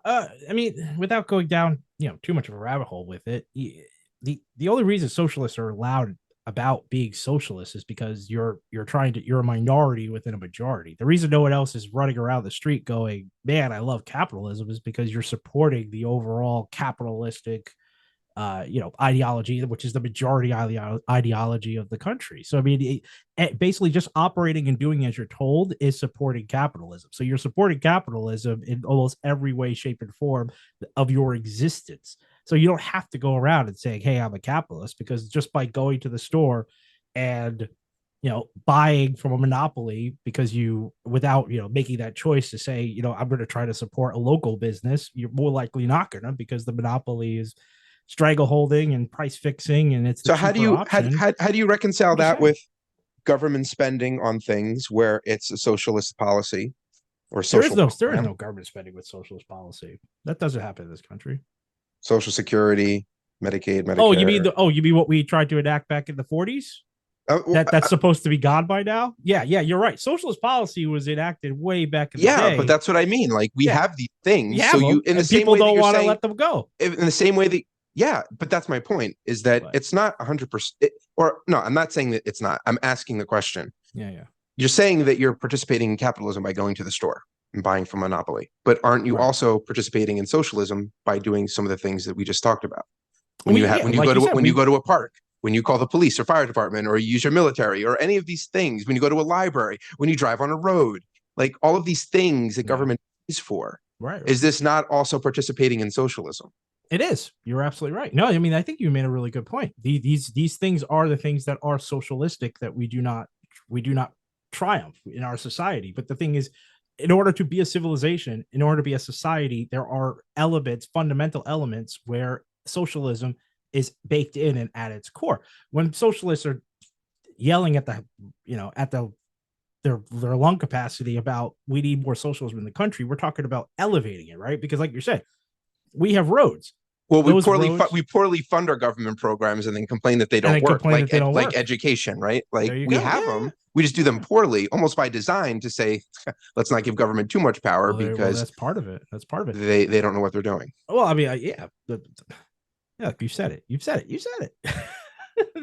I mean, without going down, too much of a rabbit hole with it, the only reason socialists are allowed about being socialist is because you're a minority within a majority. The reason no one else is running around the street going, "Man, I love capitalism," is because you're supporting the overall capitalistic ideology, which is the majority ideology of the country. So, I mean, basically just operating and doing as you're told is supporting capitalism. So you're supporting capitalism in almost every way, shape, and form of your existence. So you don't have to go around and saying, "Hey, I'm a capitalist," because just by going to the store and buying from a monopoly, because you without making that choice to say, I'm going to try to support a local business, you're more likely not going to, because the monopoly is strangleholding and price fixing, and it's the So how do cheaper you option. how do you reconcile I'm just that saying. with government spending on things where it's a socialist policy or There is social no there is program, no government spending with socialist policy. That doesn't happen in this country. Social Security, Medicaid, Oh, you mean Medicare? what we tried to enact back in the 40s? Well, That's supposed to be gone by now? Yeah, yeah, you're right. Socialist policy was enacted way back in the yeah, but day. that's what I mean. Like we Yeah, have these you things. So have you, them, in the and same people way that don't you're want to saying, let them go. in the same way that, yeah, but that's my point is that But it's not 100%. Or no, I'm not saying that it's not. I'm asking the question. yeah, yeah, You're saying that you're participating in capitalism by going to the store and buying from Monopoly, but aren't you right. also participating in socialism by doing some of the things that we just talked about? Yeah, like you said, When you go to a park, when you call the police or fire department, or you use your military, or any of these things, when you go to a library, when you drive on a road, like all of these things that yeah, government is for, right, is right. this not also participating in socialism? It is. You're absolutely right. No, I mean, I think you made a really good point. These things are the things that are socialistic that we do not triumph in our society. But the thing is, in order to be a civilization, in order to be a society, there are elements, fundamental elements, where socialism is baked in and at its core. When socialists are yelling at their lung capacity about we need more socialism in the country, we're talking about elevating it, right? Because like you said, we have roads. Well, Those roads, we poorly fund our government programs and then complain that they and don't then work, complain that they don't like work. education, right? Like There you we go. have Yeah, them, we just do them yeah. poorly, almost by design, to say let's not give government too much power Well, because that's part of it. That's part of it. they don't know what they're doing. Well, I mean, yeah, yeah, you said it. You said it. You said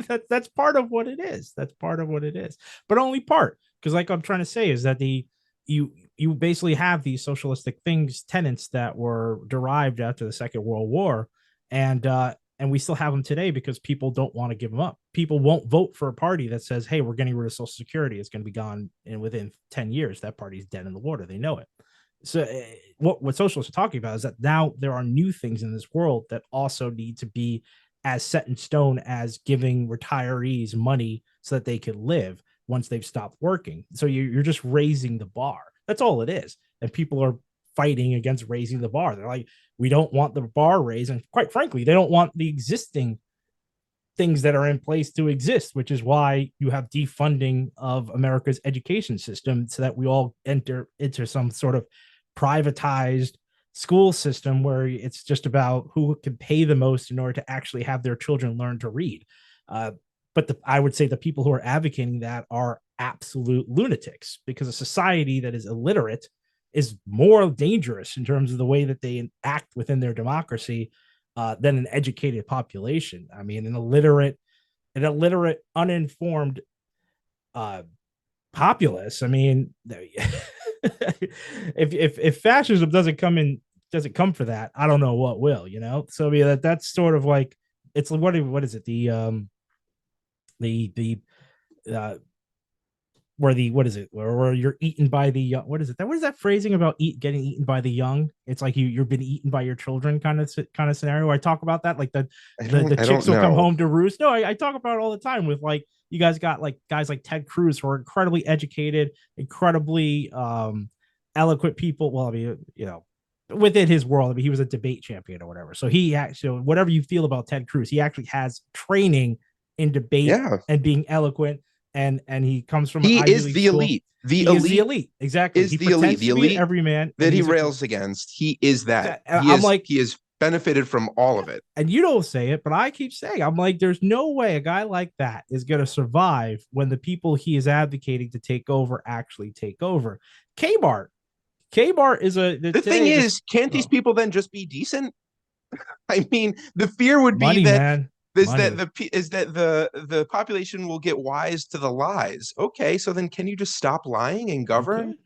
it. That's part of what it is. That's part of what it is, but only part. Because, like I'm trying to say, is that you basically have these socialistic things, tenets that were derived after the Second World War, and we still have them today because people don't want to give them up. People won't vote for a party that says, "Hey, we're getting rid of Social Security. It's going to be gone in within 10 years." That party's dead in the water. They know it. So what socialists are talking about is that now there are new things in this world that also need to be as set in stone as giving retirees money so that they can live once they've stopped working. So you're just raising the bar. That's all it is. And people are fighting against raising the bar. They're like, we don't want the bar raised. And quite frankly, they don't want the existing things that are in place to exist, which is why you have defunding of America's education system so that we all enter into some sort of privatized school system where it's just about who can pay the most in order to actually have their children learn to read. Uh, but I would say the people who are advocating that are absolute lunatics, because a society that is illiterate is more dangerous in terms of the way that they act within their democracy than an educated population. I mean, an illiterate, uninformed uh, populace. I mean, if fascism doesn't come for that, I don't know what will. So I mean that's sort of like it's what is it the uh where the what is it where you're eaten by the what is it that what is that phrasing about getting eaten by the young? It's like you've been eaten by your children kind of scenario. I talk about that, like the I chicks don't will come know. home to roost. No, I talk about it all the time with like you guys got like guys like Ted Cruz who are incredibly educated, incredibly eloquent people. Well, I mean, within his world, I mean, he was a debate champion or whatever. So he actually, whatever you feel about Ted Cruz, he actually has training in debate Yeah, and being eloquent, and he comes from an he Ivy is League the school. elite. The He is the elite elite, exactly. is He the elite. pretends The to be an elite everyman, and that he rails against, he is that. I'm like, He is benefited from all yeah. of it. And you don't say it, but I keep saying, I'm like, there's no way a guy like that is going to survive when the people he is advocating to take over actually take over. Kmart Kmart is The thing today this is, can't these people then just be decent? I mean, the fear would be money, that man. that Money. the population will get wise to the lies. Okay, so then can you just stop lying and govern? Okay.